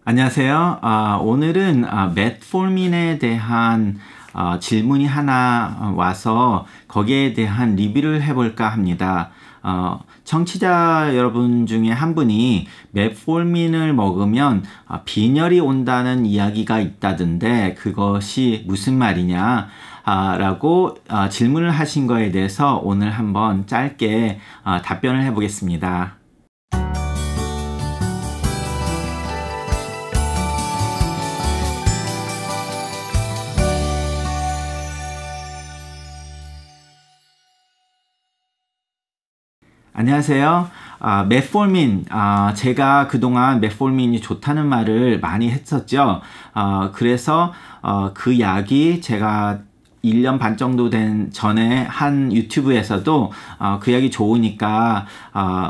안녕하세요. 오늘은 메트폴민에 대한 질문이 하나 와서 거기에 대한 리뷰를 해볼까 합니다. 청취자 여러분 중에 한 분이 메트폴민을 먹으면 빈혈이 온다는 이야기가 있다던데 그것이 무슨 말이냐 라고 질문을 하신 거에 대해서 오늘 한번 짧게 답변을 해보겠습니다. 안녕하세요. 메트폴민, 제가 그동안 메트폴민이 좋다는 말을 많이 했었죠. 그래서 그 약이 제가 1년 반 정도 된 전에 한 유튜브에서도 그 약이 좋으니까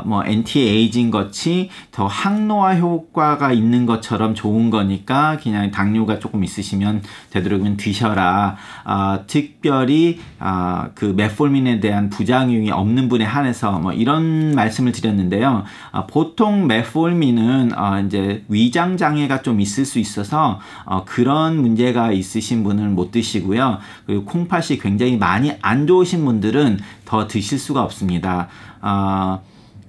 뭐 엔티에이징 같이 더 항노화 효과가 있는 것처럼 좋은 거니까 그냥 당뇨가 조금 있으시면 되도록이면 드셔라. 특별히 그 메트폴민에 대한 부작용이 없는 분에 한해서 뭐 이런 말씀을 드렸는데요. 보통 메트폴민은 이제 위장 장애가 좀 있을 수 있어서 그런 문제가 있으신 분은 못 드시고요. 그리고 콩팥이 굉장히 많이 안 좋으신 분들은 더 드실 수가 없습니다.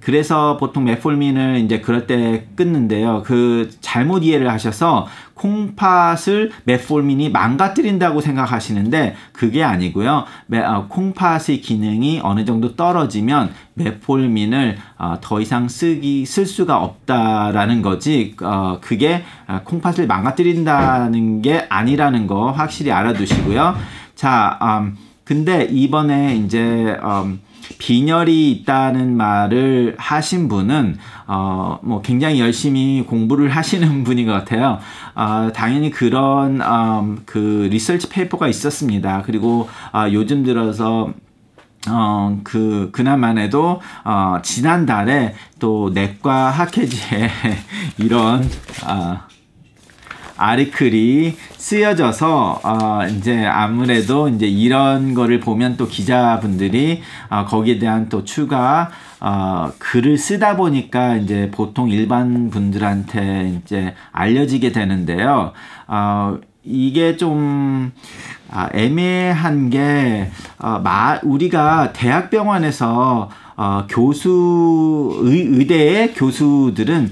그래서 보통 메트폴민을 이제 그럴 때 끊는데요. 그 잘못 이해를 하셔서 콩팥을 메트폴민이 망가뜨린다고 생각하시는데 그게 아니고요. 콩팥의 기능이 어느 정도 떨어지면 메트폴민을 더 이상 쓸 수가 없다라는 거지 그게 콩팥을 망가뜨린다는 게 아니라는 거 확실히 알아두시고요. 자, 근데 이번에 이제 빈혈이 있다는 말을 하신 분은 뭐 굉장히 열심히 공부를 하시는 분인 것 같아요. 당연히 그런 그 리서치 페이퍼가 있었습니다. 그리고 요즘 들어서 그날만 해도 지난달에 또 내과 학회지에 이런 아리클이 쓰여져서 이제 아무래도 이제 이런 거를 보면 또 기자분들이 거기에 대한 또 추가 글을 쓰다 보니까 이제 보통 일반 분들한테 이제 알려지게 되는데요. 이게 좀 애매한 게 우리가 대학병원에서 의대의 교수들은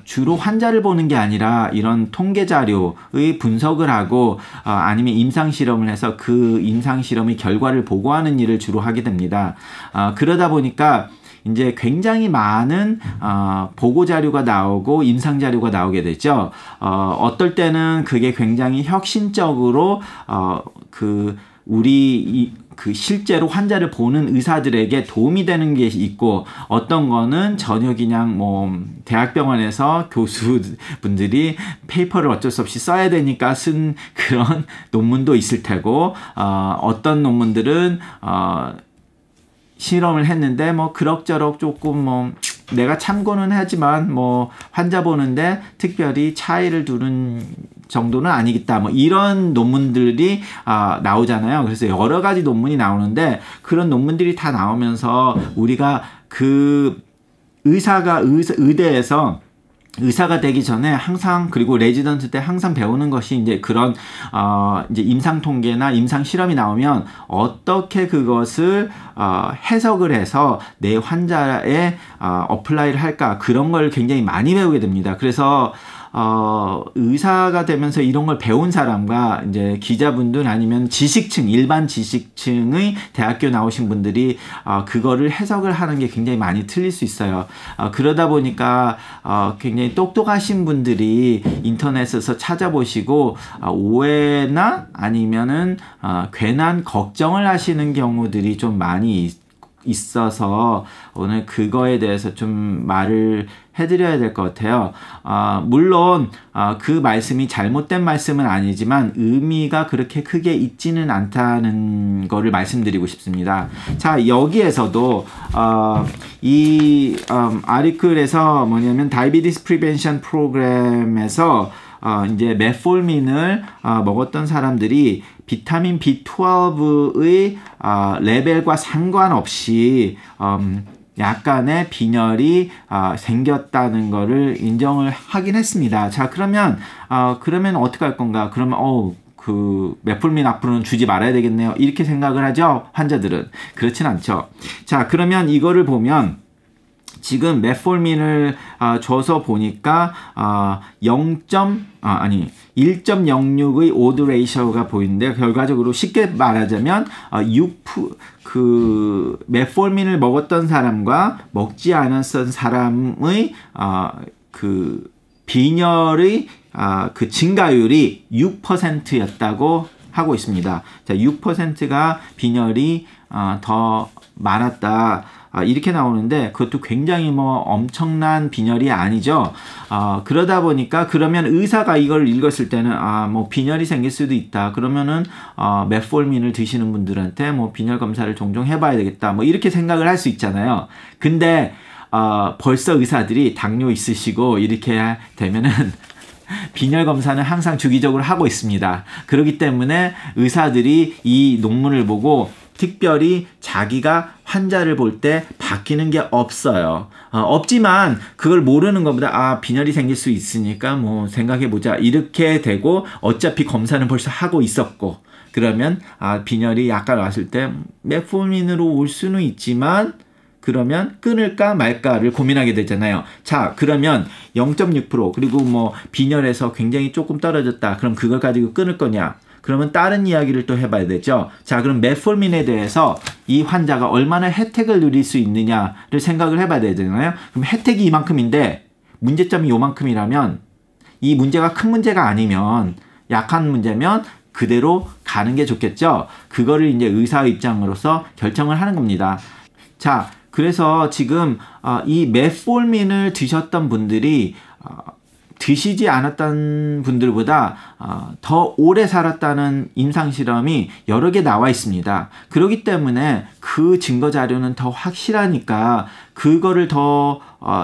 주로 환자를 보는 게 아니라 이런 통계 자료의 분석을 하고 아니면 임상실험을 해서 그 임상실험의 결과를 보고하는 일을 주로 하게 됩니다. 그러다 보니까 이제 굉장히 많은 보고 자료가 나오고 임상 자료가 나오게 되죠. 어떨 때는 그게 굉장히 혁신적으로 실제로 환자를 보는 의사들에게 도움이 되는 게 있고 어떤 거는 전혀 그냥 뭐 대학병원에서 교수분들이 페이퍼를 어쩔 수 없이 써야 되니까 쓴 그런 논문도 있을 테고 어떤 논문들은 실험을 했는데 뭐 그럭저럭 조금 뭐 내가 참고는 하지만 뭐 환자 보는데 특별히 차이를 두는 정도는 아니겠다 뭐 이런 논문들이 나오잖아요. 그래서 여러 가지 논문이 나오는데 그런 논문들이 다 나오면서 우리가 그 의대에서 의사가 되기 전에 항상 그리고 레지던트 때 항상 배우는 것이 이제 그런 이제 임상 통계나 임상 실험이 나오면 어떻게 그것을 해석을 해서 내 환자에 어플라이를 할까 그런 걸 굉장히 많이 배우게 됩니다. 그래서 의사가 되면서 이런 걸 배운 사람과 이제 기자분들 아니면 일반 지식층의 대학교 나오신 분들이 그거를 해석을 하는 게 굉장히 많이 틀릴 수 있어요. 그러다 보니까 굉장히 똑똑하신 분들이 인터넷에서 찾아보시고 오해나 아니면은 괜한 걱정을 하시는 경우들이 좀 많이 있어서 오늘 그거에 대해서 좀 말을 해드려야 될 것 같아요. 물론 그 말씀이 잘못된 말씀은 아니지만 의미가 그렇게 크게 있지는 않다는 거를 말씀드리고 싶습니다. 자, 여기에서도 이 아리클에서 뭐냐면 다이비티스 프리벤션 프로그램에서 이제 메트폴민을 먹었던 사람들이 비타민 B12의 레벨과 상관없이 약간의 빈혈이 생겼다는 거를 인정을 하긴 했습니다. 자, 그러면 어떻게 할 건가? 그러면 그 메폴민 앞으로는 주지 말아야 되겠네요. 이렇게 생각을 하죠, 환자들은. 그렇진 않죠. 자, 그러면 이거를 보면 지금 메폴민을 줘서 보니까 1.06의 오드 레이셔가 보이는데, 결과적으로 쉽게 말하자면 그 메폴민을 먹었던 사람과 먹지 않았던 사람의 그 빈혈의 그 증가율이 6%였다고 하고 있습니다. 자, 6%가 빈혈이 더 많았다. 이렇게 나오는데, 그것도 굉장히 엄청난 빈혈이 아니죠. 그러다 보니까, 그러면 의사가 이걸 읽었을 때는 빈혈이 생길 수도 있다. 그러면은 메폴민을 드시는 분들한테 빈혈 검사를 종종 해봐야 되겠다. 이렇게 생각을 할 수 있잖아요. 근데 벌써 의사들이 당뇨 있으시고 이렇게 되면은 빈혈 검사는 항상 주기적으로 하고 있습니다. 그렇기 때문에 의사들이 이 논문을 보고 특별히 자기가 환자를 볼 때 바뀌는 게 없어요. 없지만 그걸 모르는 것보다 빈혈이 생길 수 있으니까 생각해보자 이렇게 되고, 어차피 검사는 벌써 하고 있었고, 그러면 빈혈이 약간 왔을 때 메폴민으로 올 수는 있지만, 그러면 끊을까 말까를 고민하게 되잖아요. 자, 그러면 0.6% 그리고 빈혈에서 굉장히 조금 떨어졌다. 그럼 그걸 가지고 끊을 거냐? 그러면 다른 이야기를 또 해봐야 되죠. 자, 그럼 메폴민에 대해서 이 환자가 얼마나 혜택을 누릴 수 있느냐를 생각을 해봐야 되잖아요. 그럼 혜택이 이만큼인데 문제점이 요만큼이라면, 이 문제가 큰 문제가 아니면, 약한 문제면 그대로 가는 게 좋겠죠. 그거를 이제 의사 입장으로서 결정을 하는 겁니다. 자, 그래서 지금 이 메폴민을 드셨던 분들이 드시지 않았던 분들보다 더 오래 살았다는 임상실험이 여러 개 나와 있습니다. 그렇기 때문에 그 증거 자료는 더 확실하니까 그거를 더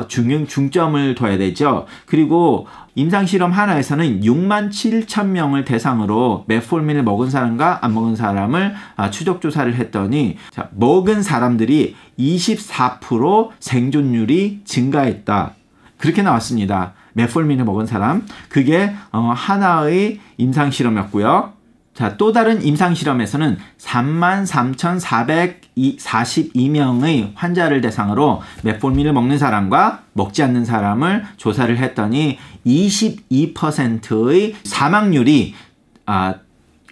중점을 둬야 되죠. 그리고 임상실험 하나에서는 67,000명을 대상으로 메폴민을 먹은 사람과 안 먹은 사람을 추적조사를 했더니, 자, 먹은 사람들이 24% 생존율이 증가했다. 그렇게 나왔습니다. 메폴민을 먹은 사람. 그게 하나의 임상실험이었고요. 자, 또 다른 임상실험에서는 33,442명의 환자를 대상으로 메폴민을 먹는 사람과 먹지 않는 사람을 조사를 했더니 22%의 사망률이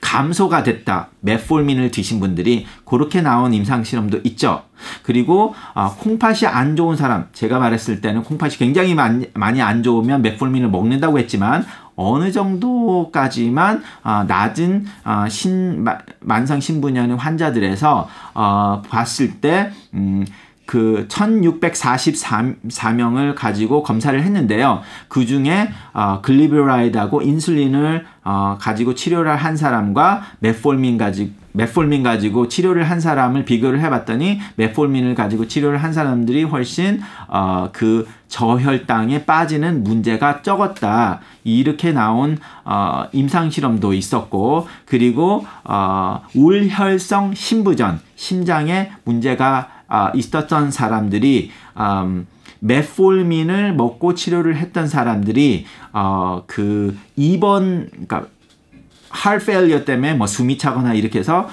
감소가 됐다. 메폴민을 드신 분들이. 그렇게 나온 임상실험도 있죠. 그리고 콩팥이 안 좋은 사람, 제가 말했을 때는 콩팥이 굉장히 많이 안 좋으면 메폴민을 먹는다고 했지만, 어느 정도까지만 낮은 만성 신부년의 환자들에서 봤을 때 그 1644명을 가지고 검사를 했는데요. 그 중에 글리브라이드하고 인슐린을 가지고 치료를 한 사람과 메폴민 가지고 치료를 한 사람을 비교를 해봤더니, 메폴민을 가지고 치료를 한 사람들이 훨씬 그 저혈당에 빠지는 문제가 적었다. 이렇게 나온 임상실험도 있었고, 그리고 우울혈성 심부전, 심장에 문제가 있었던 사람들이 메폴민을 먹고 치료를 했던 사람들이 그 그러니까 heart failure 때문에 숨이 차거나 이렇게 해서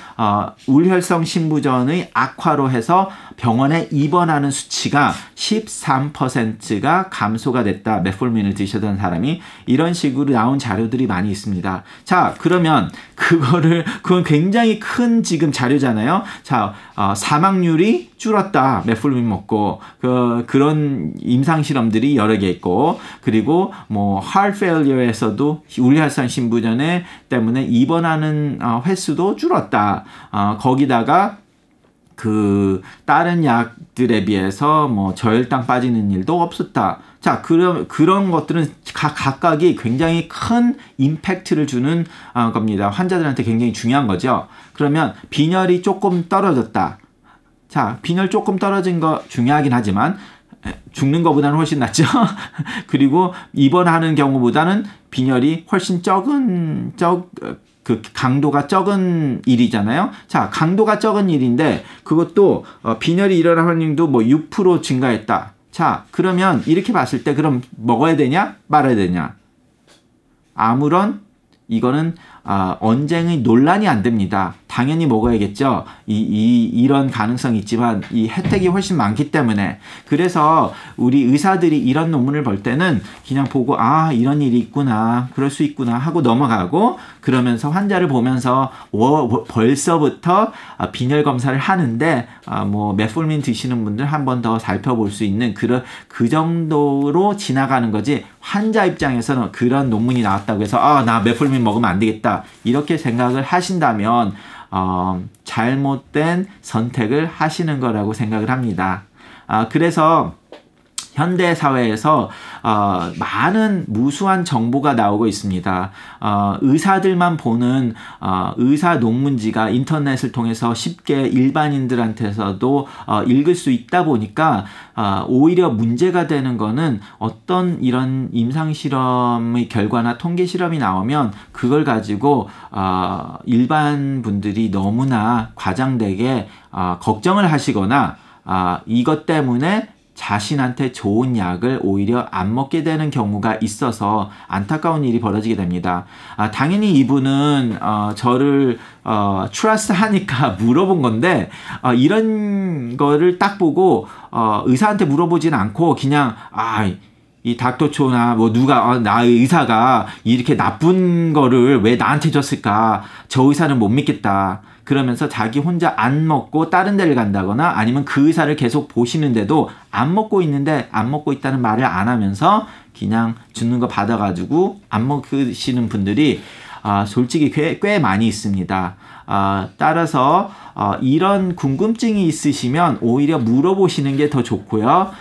우울혈성 심부전의 악화로 해서 병원에 입원하는 수치가 13%가 감소가 됐다. 메폴민을 드시던 사람이. 이런 식으로 나온 자료들이 많이 있습니다. 자, 그러면 그건 굉장히 큰 지금 자료잖아요. 자, 사망률이 줄었다. 메폴민 먹고. 그런 임상 실험들이 여러 개 있고, 그리고 heart failure에서도 우울혈성 심부전에 때문에 입원하는 횟수도 줄었다. 거기다가 그 다른 약들에 비해서 저혈당 빠지는 일도 없었다. 자, 그런 것들은 각각이 굉장히 큰 임팩트를 주는 겁니다. 환자들한테 굉장히 중요한 거죠. 그러면 빈혈이 조금 떨어졌다. 자, 빈혈 조금 떨어진 거 중요하긴 하지만 죽는 것보다는 훨씬 낫죠. 그리고 입원하는 경우보다는 빈혈이 훨씬 그 강도가 적은 일이잖아요. 자, 강도가 적은 일인데 그것도 빈혈이 일어날 확률도 뭐 6% 증가했다. 자, 그러면 이렇게 봤을 때 그럼 먹어야 되냐? 말아야 되냐? 아무런 이거는 언쟁의 논란이 안 됩니다. 당연히 먹어야겠죠. 이런 가능성이 있지만 이 혜택이 훨씬 많기 때문에. 그래서 우리 의사들이 이런 논문을 볼 때는 그냥 보고 이런 일이 있구나, 그럴 수 있구나 하고 넘어가고, 그러면서 환자를 보면서 벌써부터 빈혈 검사를 하는데 뭐 메폴민 드시는 분들 한 번 더 살펴볼 수 있는 그 정도로 지나가는 거지, 환자 입장에서는 그런 논문이 나왔다고 해서 나 메폴민 먹으면 안 되겠다 이렇게 생각을 하신다면 잘못된 선택을 하시는 거라고 생각을 합니다. 그래서 현대 사회에서 많은 무수한 정보가 나오고 있습니다. 의사들만 보는 의사 논문지가 인터넷을 통해서 쉽게 일반인들한테서도 읽을 수 있다 보니까 오히려 문제가 되는 거는 어떤 이런 임상실험의 결과나 통계실험이 나오면 그걸 가지고 일반 분들이 너무나 과장되게 걱정을 하시거나 이것 때문에 자신한테 좋은 약을 오히려 안 먹게 되는 경우가 있어서 안타까운 일이 벌어지게 됩니다. 당연히 이분은 저를 트러스트 하니까 물어본 건데 이런 거를 딱 보고 의사한테 물어보진 않고 그냥 이 닥터초나 뭐 누가 나의 의사가 이렇게 나쁜 거를 왜 나한테 줬을까, 저 의사는 못 믿겠다 그러면서 자기 혼자 안 먹고 다른 데를 간다거나 아니면 그 의사를 계속 보시는데도 안 먹고 있는데 안 먹고 있다는 말을 안 하면서 그냥 주는 거 받아가지고 안 먹으시는 분들이 솔직히 꽤 많이 있습니다. 따라서 이런 궁금증이 있으시면 오히려 물어보시는 게 더 좋고요.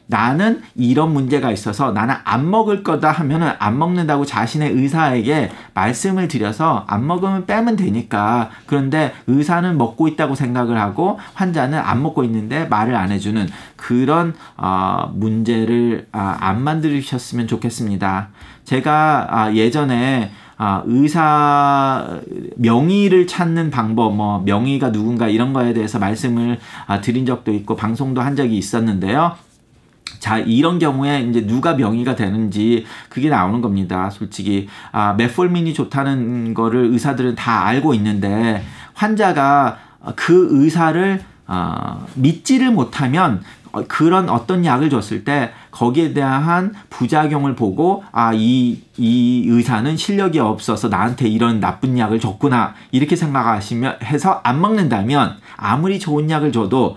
나는 이런 문제가 있어서 나는 안 먹을 거다 하면은 안 먹는다고 자신의 의사에게 말씀을 드려서 안 먹으면 빼면 되니까. 그런데 의사는 먹고 있다고 생각을 하고 환자는 안 먹고 있는데 말을 안 해주는 그런 문제를 안 만드셨으면 좋겠습니다. 제가 예전에 의사 명의를 찾는 방법, 뭐 명의가 누군가 이런 거에 대해서 말씀을 드린 적도 있고 방송도 한 적이 있었는데요. 자, 이런 경우에 이제 누가 명의가 되는지 그게 나오는 겁니다. 솔직히 메폴민이 좋다는 거를 의사들은 다 알고 있는데 환자가 그 의사를 믿지를 못하면 그런 어떤 약을 줬을 때 거기에 대한 부작용을 보고 이 의사는 실력이 없어서 나한테 이런 나쁜 약을 줬구나 이렇게 생각하시면 해서 안 먹는다면 아무리 좋은 약을 줘도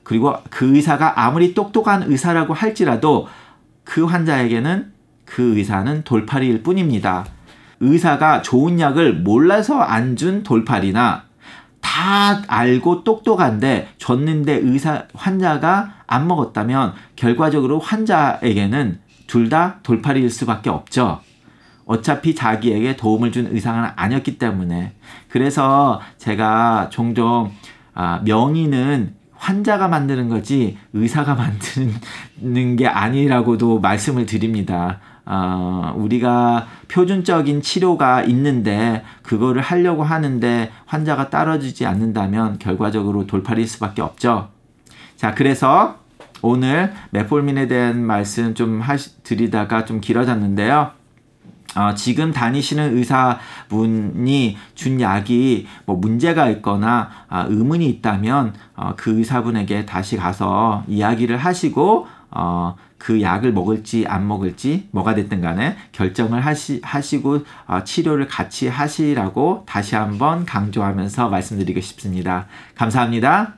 그리고 그 의사가 아무리 똑똑한 의사라고 할지라도 그 환자에게는 그 의사는 돌팔이일 뿐입니다. 의사가 좋은 약을 몰라서 안 준 돌팔이나 다 알고 똑똑한데 줬는데 환자가 안 먹었다면 결과적으로 환자에게는 둘 다 돌팔이일 수밖에 없죠. 어차피 자기에게 도움을 준 의사는 아니었기 때문에. 그래서 제가 종종 명의는 환자가 만드는 거지 의사가 만드는 게 아니라고도 말씀을 드립니다. 우리가 표준적인 치료가 있는데 그거를 하려고 하는데 환자가 따라주지 않는다면 결과적으로 돌팔일 수밖에 없죠. 자, 그래서 오늘 메폴민에 대한 말씀 좀 드리다가 좀 길어졌는데요. 지금 다니시는 의사분이 준 약이 뭐 문제가 있거나 의문이 있다면 그 의사분에게 다시 가서 이야기를 하시고 그 약을 먹을지 안 먹을지 뭐가 됐든 간에 결정을 하시고 치료를 같이 하시라고 다시 한번 강조하면서 말씀드리고 싶습니다. 감사합니다.